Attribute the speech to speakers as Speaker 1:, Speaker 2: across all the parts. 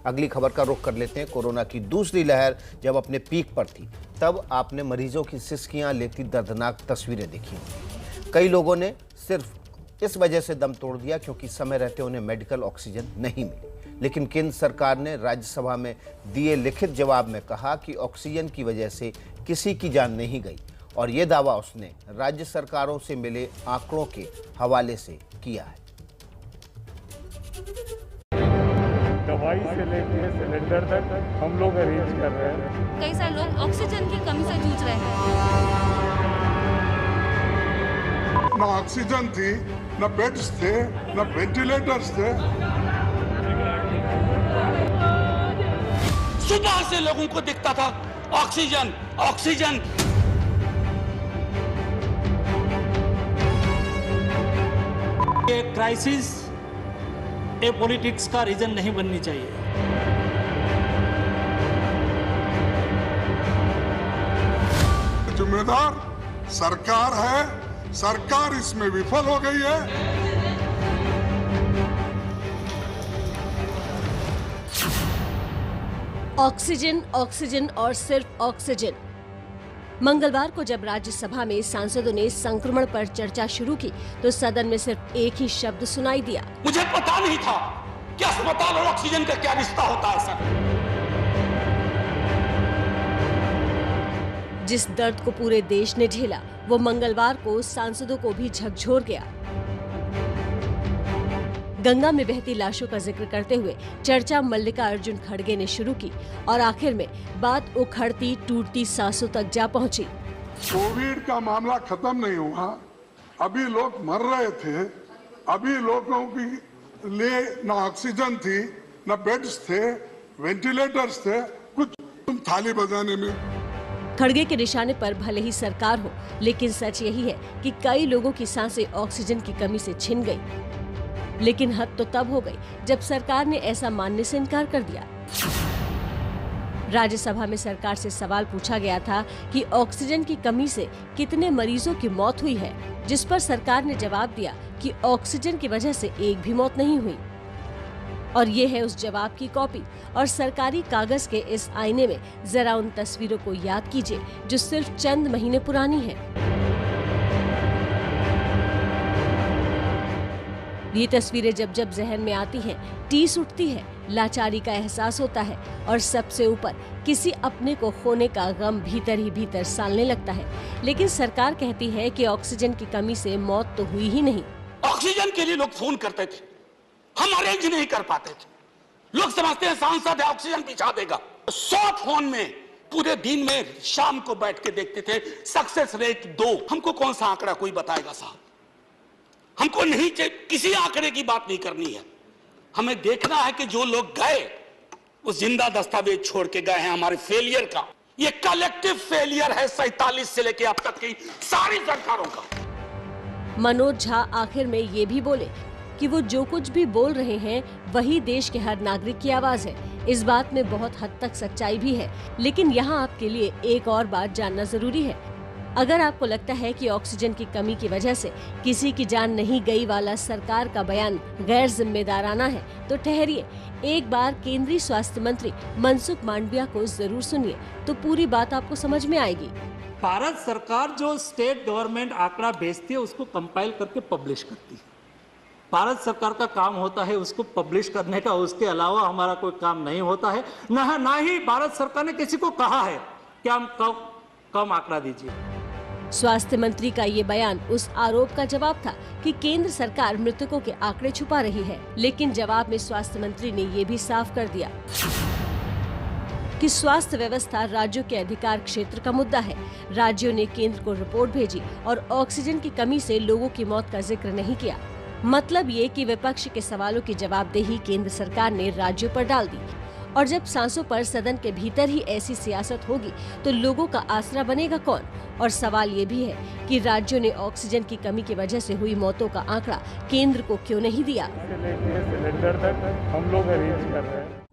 Speaker 1: अगली खबर का रुख कर लेते हैं। कोरोना की दूसरी लहर जब अपने पीक पर थी तब आपने मरीजों की सिसकियां लेती दर्दनाक तस्वीरें देखी। कई लोगों ने सिर्फ इस वजह से दम तोड़ दिया क्योंकि समय रहते उन्हें मेडिकल ऑक्सीजन नहीं मिली। लेकिन केंद्र सरकार ने राज्यसभा में दिए लिखित जवाब में कहा कि ऑक्सीजन की वजह से किसी की जान नहीं गई और ये दावा उसने राज्य सरकारों से मिले आंकड़ों के हवाले से किया है।
Speaker 2: दवाई से लेकर सिलेंडर तक हम लोग अरेंज कर रहे हैं।
Speaker 3: कई सारे लोग ऑक्सीजन की कमी से जूझ रहे हैं।
Speaker 4: ना ऑक्सीजन थी, ना बेड्स थे, ना वेंटिलेटर्स थे।
Speaker 5: सुबह से लोगों को दिखता था ऑक्सीजन ऑक्सीजन।
Speaker 6: ये क्राइसिस ये पॉलिटिक्स का रीजन नहीं बननी चाहिए।
Speaker 4: जिम्मेदार सरकार है, सरकार इसमें विफल हो गई है।
Speaker 7: ऑक्सीजन, ऑक्सीजन और सिर्फ ऑक्सीजन। मंगलवार को जब राज्यसभा में सांसदों ने संक्रमण पर चर्चा शुरू की तो सदन में सिर्फ एक ही शब्द सुनाई दिया।
Speaker 5: मुझे पता नहीं था कि अस्पताल और ऑक्सीजन का क्या रिश्ता होता है सर।
Speaker 7: जिस दर्द को पूरे देश ने झेला वो मंगलवार को सांसदों को भी झकझोर गया। गंगा में बहती लाशों का जिक्र करते हुए चर्चा मल्लिकार्जुन खड़गे ने शुरू की और आखिर में बात उखड़ती टूटती सांसों तक जा पहुंची।
Speaker 4: कोविड का मामला खत्म नहीं हुआ, अभी लोग मर रहे थे, अभी लोगों के लिए ना ऑक्सीजन थी, ना बेड्स थे, वेंटिलेटर्स थे, कुछ तुम थाली बजाने में।
Speaker 7: खड़गे के निशाने पर भले ही सरकार हो, लेकिन सच यही है कि कई लोगों की सांसें ऑक्सीजन की कमी से छिन गई। लेकिन हद तो तब हो गई जब सरकार ने ऐसा मानने से इनकार कर दिया। राज्यसभा में सरकार से सवाल पूछा गया था कि ऑक्सीजन की कमी से कितने मरीजों की मौत हुई है, जिस पर सरकार ने जवाब दिया कि ऑक्सीजन की वजह से एक भी मौत नहीं हुई। और ये है उस जवाब की कॉपी। और सरकारी कागज के इस आईने में जरा उन तस्वीरों को याद कीजिए जो सिर्फ चंद महीने पुरानी है। ये तस्वीरें जब जब जहन में आती हैं, टीस उठती है, लाचारी का एहसास होता है और सबसे ऊपर किसी अपने को खोने का गम भीतर ही भीतर सालने लगता है। लेकिन सरकार कहती है कि ऑक्सीजन की कमी से मौत तो हुई ही नहीं।
Speaker 5: ऑक्सीजन के लिए लोग फोन करते थे, हम अरेंज नहीं कर पाते थे। लोग समझते हैं सांसद है ऑक्सीजन पहुंचा देगा। 100 फोन में पूरे दिन में शाम को बैठ के देखते थे सक्सेस रेट 2। हमको कौन सा आंकड़ा कोई बताएगा साहब? हमको नहीं, किसी आंकड़े की बात नहीं करनी है। हमें देखना है कि जो लोग गए वो जिंदा दस्तावेज छोड़ के गए हैं हमारे फेलियर का। ये कलेक्टिव फेलियर है 47 से लेके अब तक की सारी सरकारों का।
Speaker 7: मनोज झा आखिर में ये भी बोले कि वो जो कुछ भी बोल रहे हैं वही देश के हर नागरिक की आवाज है। इस बात में बहुत हद तक सच्चाई भी है, लेकिन यहाँ आपके लिए एक और बात जानना जरूरी है। अगर आपको लगता है कि ऑक्सीजन की कमी की वजह से किसी की जान नहीं गई वाला सरकार का बयान गैर जिम्मेदाराना है तो ठहरिए, एक बार केंद्रीय स्वास्थ्य मंत्री मनसुख मांडविया को जरूर सुनिए तो पूरी बात आपको समझ में आएगी।
Speaker 6: भारत सरकार जो स्टेट गवर्नमेंट आंकड़ा भेजती है उसको कंपाइल करके पब्लिश करती है। भारत सरकार का काम होता है उसको पब्लिश करने का, उसके अलावा हमारा कोई काम नहीं होता है। ना ही भारत सरकार ने किसी को कहा है कि हम कम आंकड़ा दीजिए।
Speaker 7: स्वास्थ्य मंत्री का ये बयान उस आरोप का जवाब था कि केंद्र सरकार मृतकों के आंकड़े छुपा रही है। लेकिन जवाब में स्वास्थ्य मंत्री ने ये भी साफ कर दिया कि स्वास्थ्य व्यवस्था राज्यों के अधिकार क्षेत्र का मुद्दा है। राज्यों ने केंद्र को रिपोर्ट भेजी और ऑक्सीजन की कमी से लोगों की मौत का जिक्र नहीं किया। मतलब ये कि विपक्ष के सवालों की जवाबदेही केंद्र सरकार ने राज्यों पर डाल दी। और जब सांसों पर सदन के भीतर ही ऐसी सियासत होगी तो लोगों का आसरा बनेगा कौन? और सवाल ये भी है कि राज्यों ने ऑक्सीजन की कमी की वजह से हुई मौतों का आंकड़ा केंद्र को क्यों नहीं दिया?
Speaker 2: सिलेंडर तक हम लोग अरेंज कर रहे हैं।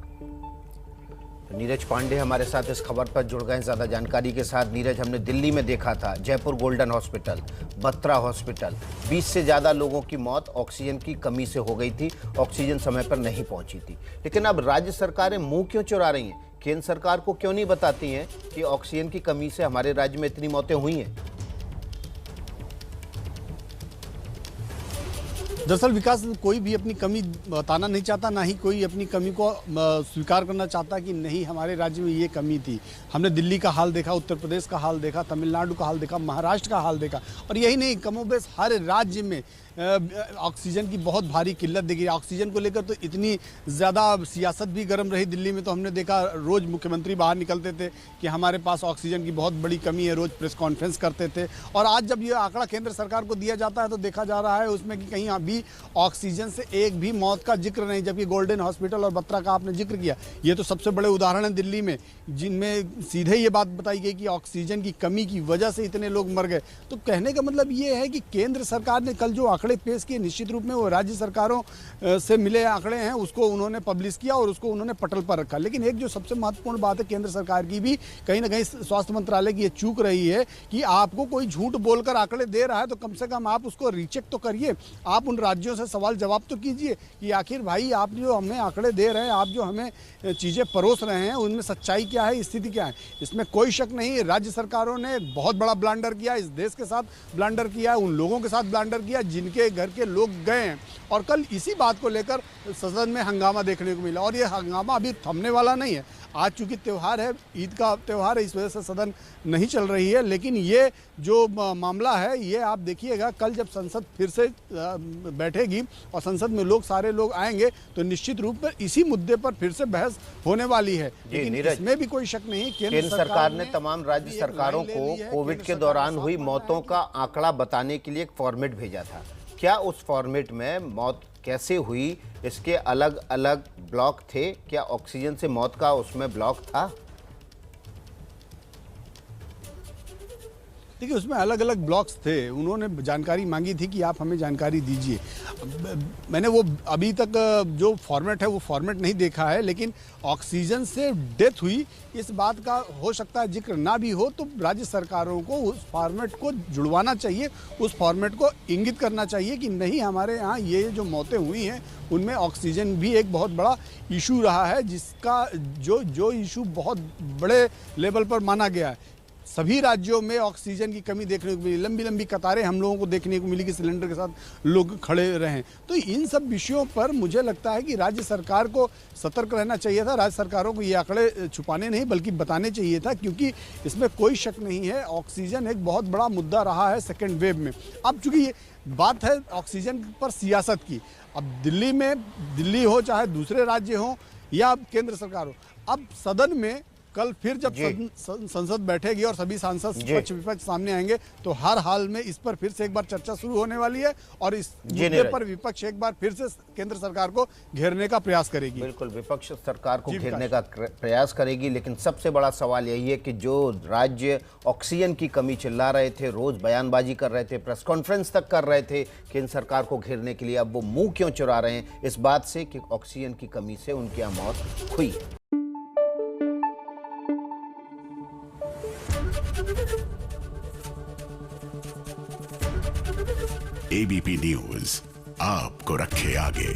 Speaker 1: नीरज पांडे हमारे साथ इस खबर पर जुड़ गए हैं ज़्यादा जानकारी के साथ। नीरज, हमने दिल्ली में देखा था, Jaipur golden hospital, Batra hospital, 20 से ज़्यादा लोगों की मौत ऑक्सीजन की कमी से हो गई थी, ऑक्सीजन समय पर नहीं पहुंची थी। लेकिन अब राज्य सरकारें मुंह क्यों चुरा रही हैं? केंद्र सरकार को क्यों नहीं बताती हैं कि ऑक्सीजन की कमी से हमारे राज्य में इतनी मौतें हुई हैं?
Speaker 8: दरअसल विकास, कोई भी अपनी कमी बताना नहीं चाहता, ना ही कोई अपनी कमी को स्वीकार करना चाहता कि नहीं हमारे राज्य में ये कमी थी। हमने दिल्ली का हाल देखा, उत्तर प्रदेश का हाल देखा, तमिलनाडु का हाल देखा, महाराष्ट्र का हाल देखा, और यही नहीं, कमोबेश हर राज्य में ऑक्सीजन की बहुत भारी किल्लत देखी। ऑक्सीजन को लेकर तो इतनी ज़्यादा सियासत भी गर्म रही। दिल्ली में तो हमने देखा, रोज़ मुख्यमंत्री बाहर निकलते थे कि हमारे पास ऑक्सीजन की बहुत बड़ी कमी है, रोज़ प्रेस कॉन्फ्रेंस करते थे। और आज जब ये आंकड़ा केंद्र सरकार को दिया जाता है तो देखा जा रहा है उसमें कि कहीं अभी ऑक्सीजन से एक भी मौत का जिक्र नहीं। जबकि गोल्डन हॉस्पिटल और बत्रा का आपने जिक्र किया, ये तो सबसे बड़े उदाहरण हैं दिल्ली में, जिनमें सीधे ये बात बताई गई कि ऑक्सीजन की कमी की वजह से इतने लोग मर गए। तो कहने का मतलब ये है कि केंद्र सरकार ने कल जो आंकड़े पेश किए, निश्चित रूप में वो राज्य सरकारों से मिले आंकड़े हैं, उसको उन्होंने पब्लिश किया और उसको उन्होंने पटल पर रखा। लेकिन एक जो सबसे महत्वपूर्ण बात है केंद्र सरकार की भी, कहीं ना कहीं स्वास्थ्य मंत्रालय की ये चूक रही है कि आपको कोई झूठ बोलकर आंकड़े दे रहा है तो कम से कम आप उसको रीचेक तो करिए। आप उन राज्यों से सवाल जवाब तो कीजिए कि आखिर भाई आप जो हमें आंकड़े दे रहे हैं, आप जो हमें चीज़ें परोस रहे हैं, उनमें सच्चाई क्या है, स्थिति क्या है। इसमें कोई शक नहीं, राज्य सरकारों ने बहुत बड़ा ब्लंडर किया, इस देश के साथ ब्लंडर किया, उन लोगों के साथ ब्लंडर किया जिनके घर के लोग गए हैं। और कल इसी बात को लेकर सदन में हंगामा देखने को मिला, और ये हंगामा अभी थमने वाला नहीं है। आज चूंकि त्यौहार है, ईद का त्यौहार है, इस वजह से सदन नहीं चल रही है। लेकिन ये जो मामला है, ये आप देखिएगा, कल जब संसद फिर से बैठेगी और संसद में सारे लोग आएंगे तो निश्चित रूप में इसी मुद्दे पर फिर से बहस होने वाली है। लेकिन इसमें भी कोई शक नहीं,
Speaker 1: केंद्र सरकार ने तमाम राज्य सरकारों को कोविड के दौरान हुई मौतों का आंकड़ा बताने के लिए एक फॉर्मेट भेजा था। क्या उस फॉर्मेट में मौत कैसे हुई, इसके अलग अलग ब्लॉक थे? क्या ऑक्सीजन से मौत का उसमें ब्लॉक था?
Speaker 8: देखिए, उसमें अलग अलग ब्लॉक्स थे। उन्होंने जानकारी मांगी थी कि आप हमें जानकारी दीजिए। मैंने वो अभी तक जो फॉर्मेट है वो फॉर्मेट नहीं देखा है, लेकिन ऑक्सीजन से डेथ हुई इस बात का हो सकता है जिक्र ना भी हो, तो राज्य सरकारों को उस फॉर्मेट को जुड़वाना चाहिए, उस फॉर्मेट को इंगित करना चाहिए कि नहीं, हमारे यहाँ ये जो मौतें हुई हैं उनमें ऑक्सीजन भी एक बहुत बड़ा इशू रहा है, जिसका जो इशू बहुत बड़े लेवल पर माना गया है। सभी राज्यों में ऑक्सीजन की कमी देखने को मिली, लंबी लंबी कतारें हम लोगों को देखने को मिली कि सिलेंडर के साथ लोग खड़े रहें। तो इन सब विषयों पर मुझे लगता है कि राज्य सरकार को सतर्क रहना चाहिए था। राज्य सरकारों को ये आंकड़े छुपाने नहीं बल्कि बताने चाहिए था, क्योंकि इसमें कोई शक नहीं है, ऑक्सीजन एक बहुत बड़ा मुद्दा रहा है सेकेंड वेव में। अब चूंकि ये बात है ऑक्सीजन पर सियासत की, अब दिल्ली हो चाहे दूसरे राज्य हो या केंद्र सरकार हो, अब सदन में कल फिर जब संसद बैठेगी और सभी सांसद पक्ष विपक्ष सामने आएंगे तो हर हाल में इस पर फिर से एक बार चर्चा शुरू होने वाली है, और इस मुद्दे पर विपक्ष एक बार फिर से केंद्र सरकार को घेरने का प्रयास करेगी।
Speaker 1: बिल्कुल, विपक्ष सरकार को घेरने का प्रयास करेगी। लेकिन सबसे बड़ा सवाल यही है कि जो राज्य ऑक्सीजन की कमी चिल्ला रहे थे, रोज बयानबाजी कर रहे थे, प्रेस कॉन्फ्रेंस तक कर रहे थे केंद्र सरकार को घेरने के लिए, अब वो मुंह क्यों चुरा रहे हैं इस बात से कि ऑक्सीजन की कमी से उनकी यहाँ मौत हुई है।
Speaker 9: एबीपी न्यूज आपको रखे आगे।